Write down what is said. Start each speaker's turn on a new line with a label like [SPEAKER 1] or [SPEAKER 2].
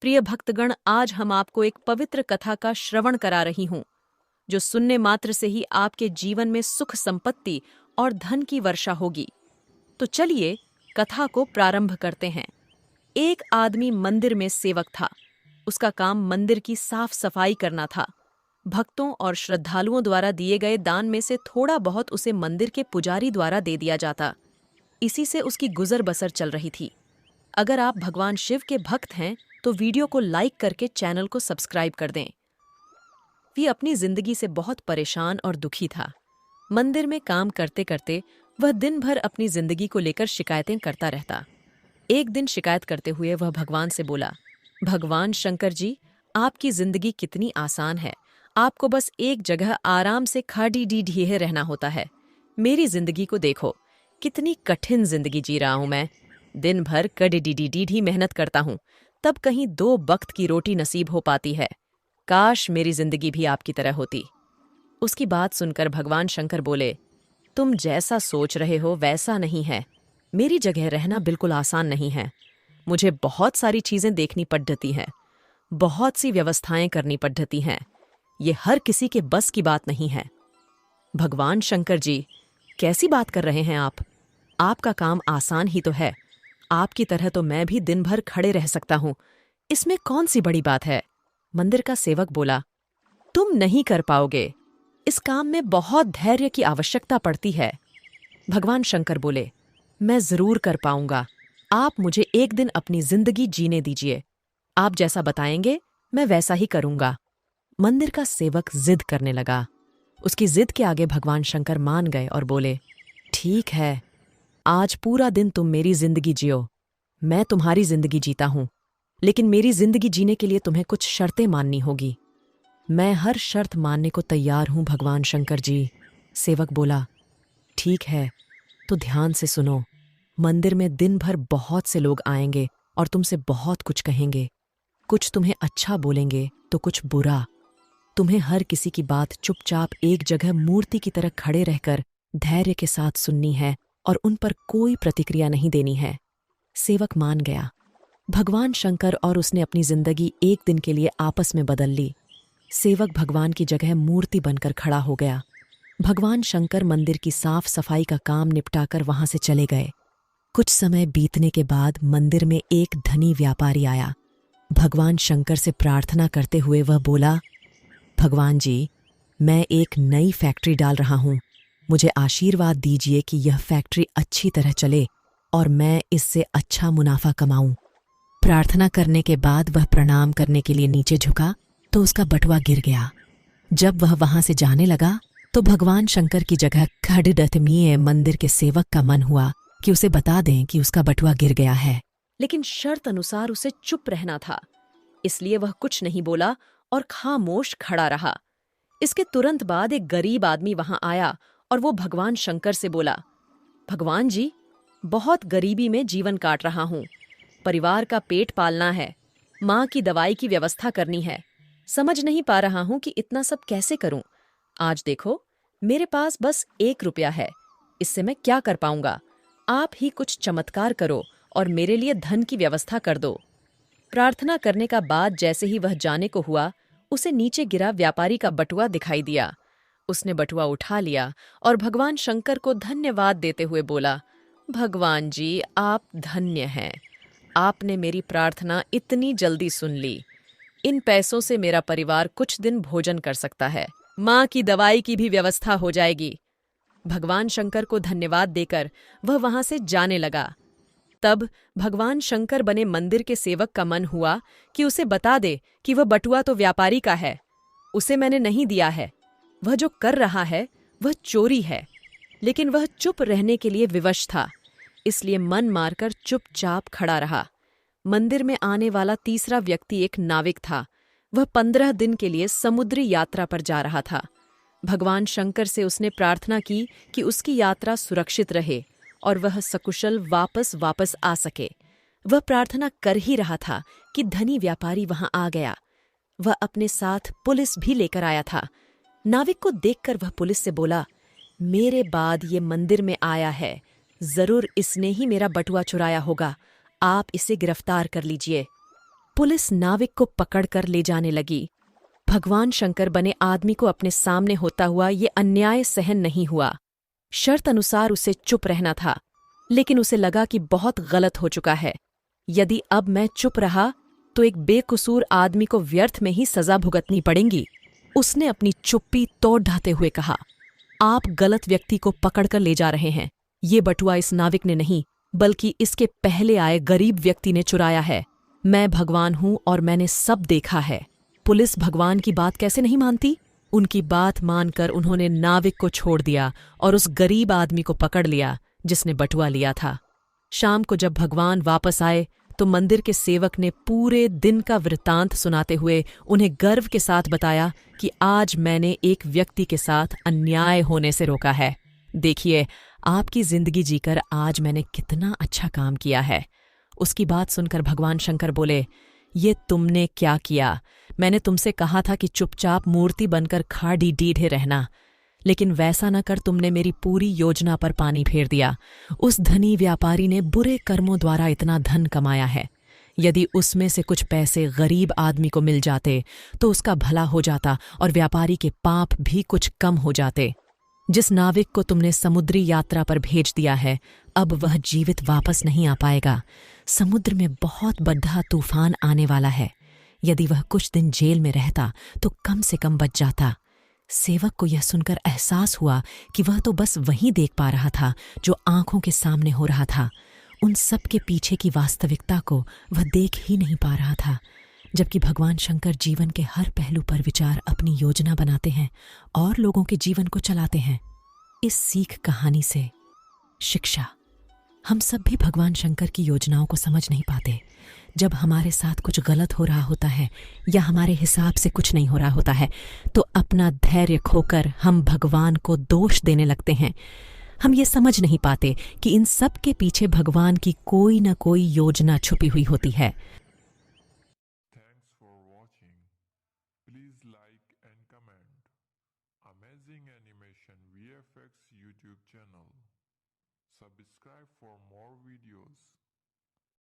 [SPEAKER 1] प्रिय भक्तगण, आज हम आपको एक पवित्र कथा का श्रवण करा रही हूं, जो सुनने मात्र से ही आपके जीवन में सुख संपत्ति और धन की वर्षा होगी। तो चलिए कथा को प्रारंभ करते हैं। एक आदमी मंदिर में सेवक था। उसका काम मंदिर की साफ सफाई करना था। भक्तों और श्रद्धालुओं द्वारा दिए गए दान में से थोड़ा बहुत उसे मंदिर के पुजारी द्वारा दे दिया जाता। इसी से उसकी गुजर बसर चल रही थी। अगर आप भगवान शिव के भक्त हैं तो वीडियो को लाइक करके चैनल को सब्सक्राइब कर दें। वह अपनी जिंदगी से बहुत परेशान और दुखी था। मंदिर में काम करते करते वह दिन भर अपनी जिंदगी को लेकर शिकायतें करता रहता। एक दिन शिकायत करते हुए वह भगवान से बोला, भगवान शंकर जी, आपकी जिंदगी कितनी आसान है। आपको बस एक जगह आराम से खाड़ी डी ढीहे रहना होता है। मेरी जिंदगी को देखो, कितनी कठिन जिंदगी जी रहा हूं मैं। दिन भर कड़ी मेहनत करता हूं, तब कहीं 2 वक्त की रोटी नसीब हो पाती है। काश मेरी जिंदगी भी आपकी तरह होती। उसकी बात सुनकर भगवान शंकर बोले, तुम जैसा सोच रहे हो वैसा नहीं है। मेरी जगह रहना बिल्कुल आसान नहीं है। मुझे बहुत सारी चीजें देखनी पड़ती हैं, बहुत सी व्यवस्थाएं करनी पड़ती हैं। ये हर किसी के बस की बात नहीं है। भगवान शंकर जी, कैसी बात कर रहे हैं आप? आपका काम आसान ही तो है। आपकी तरह तो मैं भी दिन भर खड़े रह सकता हूं। इसमें कौन सी बड़ी बात है? मंदिर का सेवक बोला, तुम नहीं कर पाओगे। इस काम में बहुत धैर्य की आवश्यकता पड़ती है। भगवान शंकर बोले, मैं जरूर कर पाऊंगा। आप मुझे एक दिन अपनी जिंदगी जीने दीजिए। आप जैसा बताएंगे मैं वैसा ही करूंगा। मंदिर का सेवक जिद करने लगा। उसकी जिद के आगे भगवान शंकर मान गए और बोले, ठीक है, आज पूरा दिन तुम मेरी जिंदगी जियो। मैं तुम्हारी जिंदगी जीता हूं, लेकिन मेरी जिंदगी जीने के लिए तुम्हें कुछ शर्तें माननी होगी। मैं हर शर्त मानने को तैयार हूं भगवान शंकर जी। सेवक बोला, ठीक है, तो ध्यान से सुनो। मंदिर में दिन भर बहुत से लोग आएंगे और तुमसे बहुत कुछ कहेंगे। कुछ तुम्हें अच्छा बोलेंगे तो कुछ बुरा। तुम्हें हर किसी की बात चुपचाप एक जगह मूर्ति की तरह खड़े रहकर धैर्य के साथ सुननी है और उन पर कोई प्रतिक्रिया नहीं देनी है। सेवक मान गया। भगवान शंकर और उसने अपनी जिंदगी एक दिन के लिए आपस में बदल ली। सेवक भगवान की जगह मूर्ति बनकर खड़ा हो गया। भगवान शंकर मंदिर की साफ सफाई का काम निपटाकर वहां से चले गए। कुछ समय बीतने के बाद मंदिर में एक धनी व्यापारी आया। भगवान शंकर से प्रार्थना करते हुए वह बोला, भगवान जी, मैं एक नई फैक्ट्री डाल रहा हूं। मुझे आशीर्वाद दीजिए कि यह फैक्ट्री अच्छी तरह चले और मैं इससे अच्छा मुनाफा कमाऊं। प्रार्थना करने के बाद वह प्रणाम करने के लिए नीचे झुका तो उसका बटुआ गिर गया। जब वह वहां से जाने लगा तो भगवान शंकर की जगह खड़डतमीय मंदिर के सेवक का मन हुआ कि उसे बता दें कि उसका बटुआ गिर गया है, लेकिन शर्त अनुसार उसे चुप रहना था। इसलिए वह कुछ नहीं बोला और खामोश खड़ा रहा। इसके तुरंत बाद एक गरीब आदमी वहां आया और वो भगवान शंकर से बोला, भगवान जी, बहुत गरीबी में जीवन काट रहा हूं। परिवार का पेट पालना है, माँ की दवाई की व्यवस्था करनी है। समझ नहीं पा रहा हूं कि इतना सब कैसे करूं। आज देखो, मेरे पास बस 1 रुपया है। इससे मैं क्या कर पाऊंगा? आप ही कुछ चमत्कार करो और मेरे लिए धन की व्यवस्था कर दो। प्रार्थना करने का बाद जैसे ही वह जाने को हुआ, उसे नीचे गिरा व्यापारी का बटुआ दिखाई दिया। उसने बटुआ उठा लिया और भगवान शंकर को धन्यवाद देते हुए बोला, भगवान जी, आप धन्य हैं। आपने मेरी प्रार्थना इतनी जल्दी सुन ली। इन पैसों से मेरा परिवार कुछ दिन भोजन कर सकता है। माँ की दवाई की भी व्यवस्था हो जाएगी। भगवान शंकर को धन्यवाद देकर वह वहां से जाने लगा। तब भगवान शंकर बने मंदिर के सेवक का मन हुआ कि उसे बता दे कि वह बटुआ तो व्यापारी का है, उसे मैंने नहीं दिया है। वह जो कर रहा है वह चोरी है। लेकिन वह चुप रहने के लिए विवश था, इसलिए मन मारकर चुपचाप खड़ा रहा। मंदिर में आने वाला तीसरा व्यक्ति एक नाविक था। वह 15 दिन के लिए समुद्री यात्रा पर जा रहा था। भगवान शंकर से उसने प्रार्थना की कि उसकी यात्रा सुरक्षित रहे और वह सकुशल वापस आ सके। वह प्रार्थना कर ही रहा था कि धनी व्यापारी वहां आ गया। वह अपने साथ पुलिस भी लेकर आया था। नाविक को देखकर वह पुलिस से बोला, मेरे बाद ये मंदिर में आया है, जरूर इसने ही मेरा बटुआ चुराया होगा। आप इसे गिरफ्तार कर लीजिए। पुलिस नाविक को पकड़कर ले जाने लगी। भगवान शंकर बने आदमी को अपने सामने होता हुआ ये अन्याय सहन नहीं हुआ। शर्त अनुसार उसे चुप रहना था, लेकिन उसे लगा कि बहुत गलत हो चुका है। यदि अब मैं चुप रहा तो एक बेकसूर आदमी को व्यर्थ में ही सजा भुगतनी पड़ेगी। उसने अपनी चुप्पी तोड़ ढाते हुए कहा, आप गलत व्यक्ति को पकड़कर ले जा रहे हैं। ये बटुआ इस नाविक ने नहीं, बल्कि इसके पहले आए गरीब व्यक्ति ने चुराया है। मैं भगवान हूं और मैंने सब देखा है। पुलिस भगवान की बात कैसे नहीं मानती? उनकी बात मानकर उन्होंने नाविक को छोड़ दिया और उस गरीब आदमी को पकड़ लिया जिसने बटुआ लिया था। शाम को जब भगवान वापस आए तो मंदिर के सेवक ने पूरे दिन का वृत्तांत सुनाते हुए उन्हें गर्व के साथ बताया कि आज मैंने एक व्यक्ति के साथ अन्याय होने से रोका है। देखिए, आपकी जिंदगी जीकर आज मैंने कितना अच्छा काम किया है। उसकी बात सुनकर भगवान शंकर बोले, ये तुमने क्या किया? मैंने तुमसे कहा था कि चुपचाप मूर्ति बनकर खाड़ी डीढ़े रहना, लेकिन वैसा न कर तुमने मेरी पूरी योजना पर पानी फेर दिया। उस धनी व्यापारी ने बुरे कर्मों द्वारा इतना धन कमाया है। यदि उसमें से कुछ पैसे गरीब आदमी को मिल जाते तो उसका भला हो जाता और व्यापारी के पाप भी कुछ कम हो जाते। जिस नाविक को तुमने समुद्री यात्रा पर भेज दिया है, अब वह जीवित वापस नहीं आ पाएगा। समुद्र में बहुत बड़ा तूफान आने वाला है। यदि वह कुछ दिन जेल में रहता तो कम से कम बच जाता। सेवक को यह सुनकर एहसास हुआ कि वह तो बस वही देख पा रहा था जो आंखों के सामने हो रहा था। उन सब के पीछे की वास्तविकता को वह देख ही नहीं पा रहा था। जबकि भगवान शंकर जीवन के हर पहलू पर विचार अपनी योजना बनाते हैं और लोगों के जीवन को चलाते हैं। इस सीख कहानी से शिक्षा, हम सब भी भगवान शंकर की योजनाओं को समझ नहीं पाते। जब हमारे साथ कुछ गलत हो रहा होता है या हमारे हिसाब से कुछ नहीं हो रहा होता है तो अपना धैर्य खोकर हम भगवान को दोष देने लगते हैं। हम ये समझ नहीं पाते कि इन सब के पीछे भगवान की कोई न कोई योजना छुपी हुई होती है।
[SPEAKER 2] Thanks for watching. Please like and comment. Amazing Animation VFX YouTube channel. Subscribe for more videos.